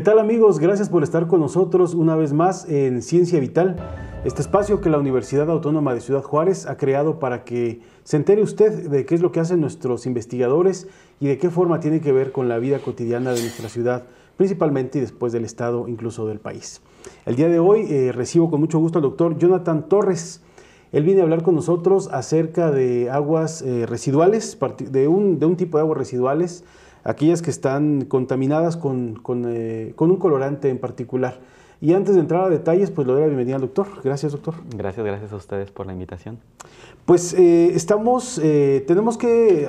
tal amigos? Gracias por estar con nosotros una vez más en Ciencia Vital, este espacio que la Universidad Autónoma de Ciudad Juárez ha creado para que se entere usted de qué es lo que hacen nuestros investigadores y de qué forma tiene que ver con la vida cotidiana de nuestra ciudad, principalmente y después del estado, incluso del país. El día de hoy recibo con mucho gusto al doctor Jonathan Torres. Él viene a hablar con nosotros acerca de aguas residuales, de un tipo de aguas residuales, aquellas que están contaminadas con un colorante en particular. Y antes de entrar a detalles, pues le doy la bienvenida al doctor. Gracias, doctor. Gracias a ustedes por la invitación. Pues tenemos que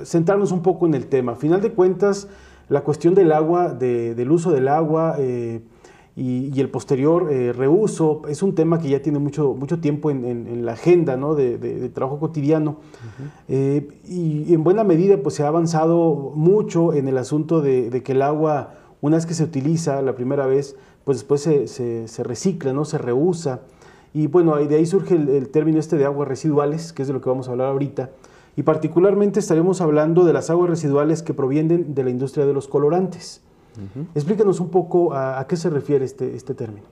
centrarnos un poco en el tema. A final de cuentas, la cuestión del agua, del uso del agua y el posterior reuso es un tema que ya tiene mucho tiempo en la agenda, ¿no? de trabajo cotidiano. Y en buena medida pues se ha avanzado mucho en el asunto de que el agua, una vez que se utiliza la primera vez, pues después se recicla, ¿no? Se reusa. Y bueno, de ahí surge el término de aguas residuales, que es de lo que vamos a hablar ahorita. Y particularmente estaremos hablando de las aguas residuales que provienen de la industria de los colorantes. Explíquenos un poco a qué se refiere este término.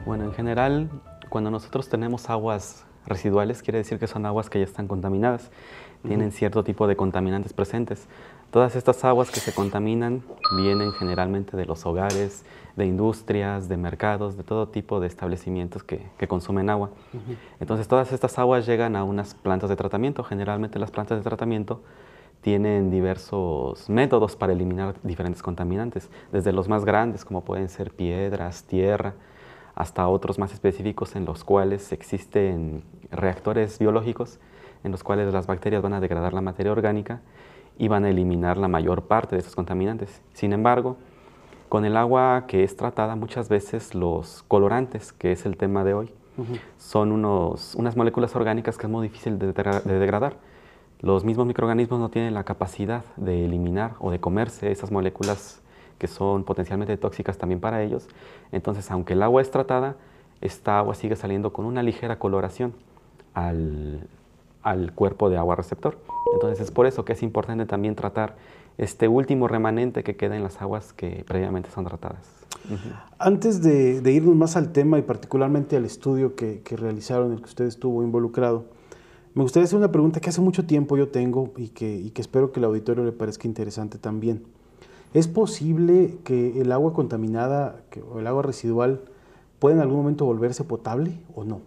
Bueno, en general, cuando nosotros tenemos aguas residuales, quiere decir que son aguas que ya están contaminadas, tienen cierto tipo de contaminantes presentes. Todas estas aguas que se contaminan vienen generalmente de los hogares, de industrias, de mercados, de todo tipo de establecimientos que consumen agua. Entonces, todas estas aguas llegan a unas plantas de tratamiento. Generalmente las plantas de tratamiento tienen diversos métodos para eliminar diferentes contaminantes, desde los más grandes, como pueden ser piedras, tierra, hasta otros más específicos en los cuales existen reactores biológicos en los cuales las bacterias van a degradar la materia orgánica y van a eliminar la mayor parte de esos contaminantes. Sin embargo, con el agua que es tratada, muchas veces los colorantes, que es el tema de hoy, son unas moléculas orgánicas que es muy difícil de degradar. Los mismos microorganismos no tienen la capacidad de eliminar o de comerse esas moléculas que son potencialmente tóxicas también para ellos. Entonces, aunque el agua es tratada, esta agua sigue saliendo con una ligera coloración al cuerpo de agua receptor. Entonces, es por eso que es importante también tratar este último remanente que queda en las aguas que previamente son tratadas. Antes de irnos más al tema y particularmente al estudio que realizaron, en el que usted estuvo involucrado, me gustaría hacer una pregunta que hace mucho tiempo yo tengo y que espero que al auditorio le parezca interesante también. ¿Es posible que el agua contaminada o el agua residual pueda en algún momento volverse potable o no?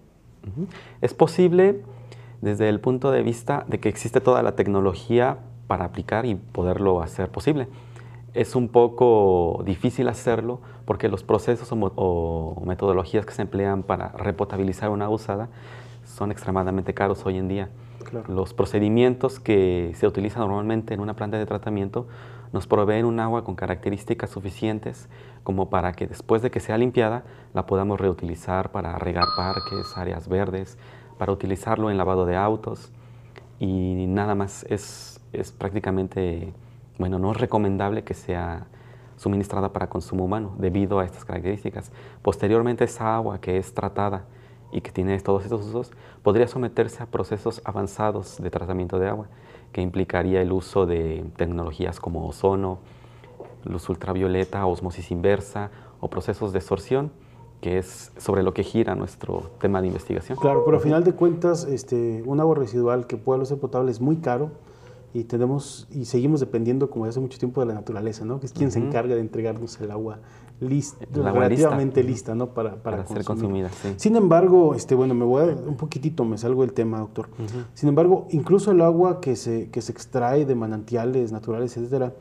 Es posible desde el punto de vista de que existe toda la tecnología para aplicar y poderlo hacer posible. Es un poco difícil hacerlo porque los procesos o metodologías que se emplean para repotabilizar una agua usada son extremadamente caros hoy en día. Claro. Los procedimientos que se utilizan normalmente en una planta de tratamiento nos proveen un agua con características suficientes como para que después de que sea limpiada la podamos reutilizar para regar parques, áreas verdes, para utilizarlo en lavado de autos y nada más. Es prácticamente, bueno, no es recomendable que sea suministrada para consumo humano debido a estas características. Posteriormente, esa agua que es tratada y que tiene todos estos usos, podría someterse a procesos avanzados de tratamiento de agua, que implicaría el uso de tecnologías como ozono, luz ultravioleta, osmosis inversa o procesos de sorción, que es sobre lo que gira nuestro tema de investigación. Claro, pero a final de cuentas, un agua residual que pueda ser potable es muy caro y seguimos dependiendo, como hace mucho tiempo, de la naturaleza, ¿no? Que es quien se encarga de entregarnos el agua relativamente lista, ¿no? Para ser consumida. Sí. Sin embargo, bueno, me salgo del tema, doctor. Sin embargo, incluso el agua que se extrae de manantiales naturales, etcétera,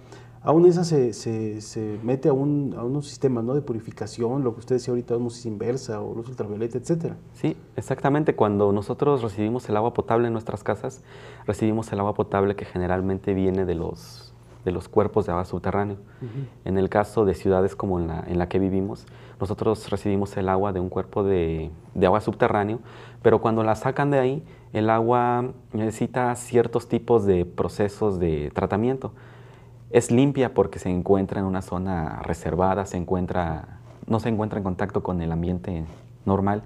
aún esa se mete a unos sistemas, ¿no? de purificación, lo que usted decía ahorita, osmosis inversa o luz ultravioleta, etcétera. Sí, exactamente. Cuando nosotros recibimos el agua potable en nuestras casas, recibimos el agua potable que generalmente viene de los cuerpos de agua subterráneo. En el caso de ciudades como en la que vivimos, nosotros recibimos el agua de un cuerpo de agua subterráneo, pero cuando la sacan de ahí, el agua necesita ciertos tipos de procesos de tratamiento. Es limpia porque se encuentra en una zona reservada, no se encuentra en contacto con el ambiente normal.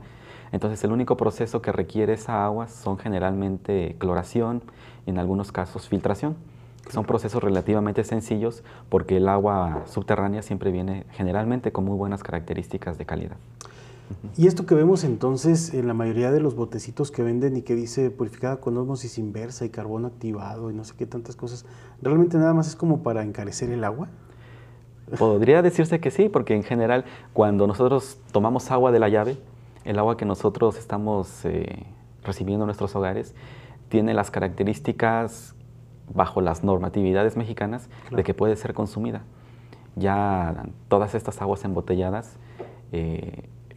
Entonces, el único proceso que requiere esa agua son generalmente cloración, en algunos casos filtración. Son procesos relativamente sencillos porque el agua subterránea siempre viene generalmente con muy buenas características de calidad. Y esto que vemos entonces en la mayoría de los botecitos que venden y que dice purificada con ósmosis inversa y carbono activado y no sé qué tantas cosas, ¿realmente nada más es como para encarecer el agua? Podría decirse que sí, porque en general cuando nosotros tomamos agua de la llave, el agua que nosotros estamos recibiendo en nuestros hogares tiene las características bajo las normatividades mexicanas de que puede ser consumida. Ya todas estas aguas embotelladas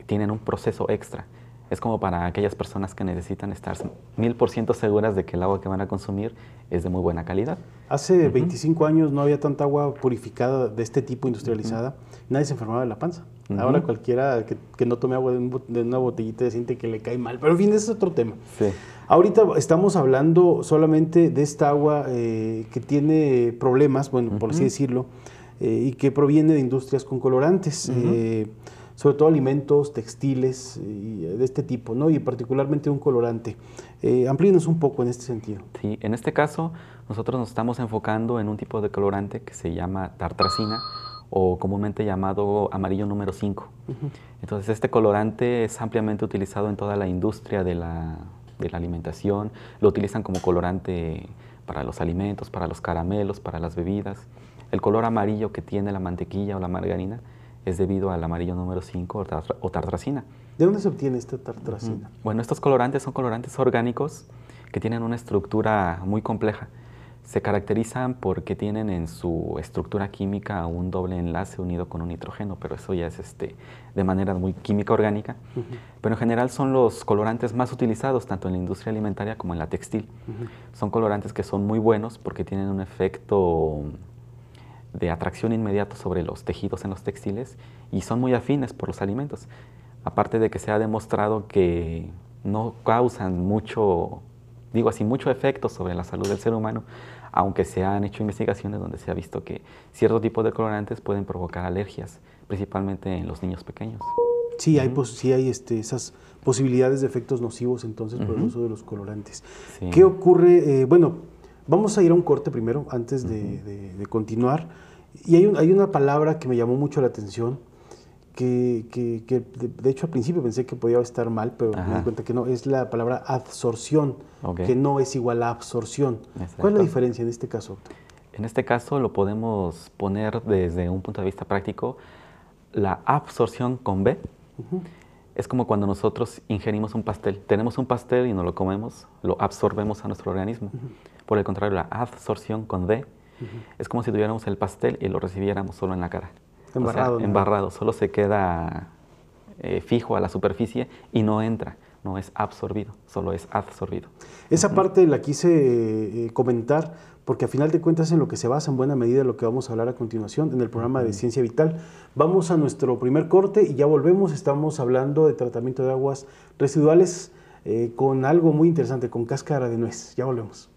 tienen un proceso extra. Es como para aquellas personas que necesitan estar 1000% seguras de que el agua que van a consumir es de muy buena calidad. Hace 25 años no había tanta agua purificada de este tipo industrializada, nadie se enfermaba de la panza. Ahora cualquiera que no tome agua de una botellita siente que le cae mal, pero en fin, ese es otro tema. Sí. Ahorita estamos hablando solamente de esta agua que tiene problemas, bueno, por así decirlo, y que proviene de industrias con colorantes, sobre todo alimentos, textiles, de este tipo, ¿no? Y particularmente un colorante. Amplíenos un poco en este sentido. Sí, en este caso nosotros nos estamos enfocando en un tipo de colorante que se llama tartrazina o comúnmente llamado amarillo número 5. Entonces este colorante es ampliamente utilizado en toda la industria de la alimentación, lo utilizan como colorante para los alimentos, para los caramelos, para las bebidas. El color amarillo que tiene la mantequilla o la margarina es debido al amarillo número 5 o tartrazina. ¿De dónde se obtiene esta tartrazina? Bueno, estos colorantes son colorantes orgánicos que tienen una estructura muy compleja. Se caracterizan porque tienen en su estructura química un doble enlace unido con un nitrógeno, pero eso ya es de manera muy química orgánica. Pero en general son los colorantes más utilizados tanto en la industria alimentaria como en la textil. Son colorantes que son muy buenos porque tienen un efecto de atracción inmediato sobre los tejidos en los textiles y son muy afines por los alimentos. Aparte de que se ha demostrado que no causan mucho efecto sobre la salud del ser humano, aunque se han hecho investigaciones donde se ha visto que cierto tipo de colorantes pueden provocar alergias, principalmente en los niños pequeños. Sí, hay esas posibilidades de efectos nocivos entonces por el uso de los colorantes. Sí. ¿Qué ocurre? Bueno, vamos a ir a un corte primero antes de continuar. Y hay una palabra que me llamó mucho la atención, que de hecho al principio pensé que podía estar mal, pero me di cuenta que no, es la palabra adsorción, que no es igual a absorción. Exacto. ¿Cuál es la diferencia en este caso, doctor? En este caso lo podemos poner desde un punto de vista práctico. La absorción con B es como cuando nosotros ingerimos un pastel. Tenemos un pastel y nos lo comemos, lo absorbemos a nuestro organismo. Por el contrario, la adsorción con D es como si tuviéramos el pastel y lo recibiéramos solo en la cara. Embarrado. O sea, embarrado, solo se queda fijo a la superficie y no entra, no es absorbido, solo es absorbido. Esa parte la quise comentar porque a final de cuentas en lo que se basa en buena medida lo que vamos a hablar a continuación en el programa de Ciencia Vital. Vamos a nuestro primer corte y ya volvemos. Estamos hablando de tratamiento de aguas residuales con algo muy interesante, con cáscara de nuez. Ya volvemos.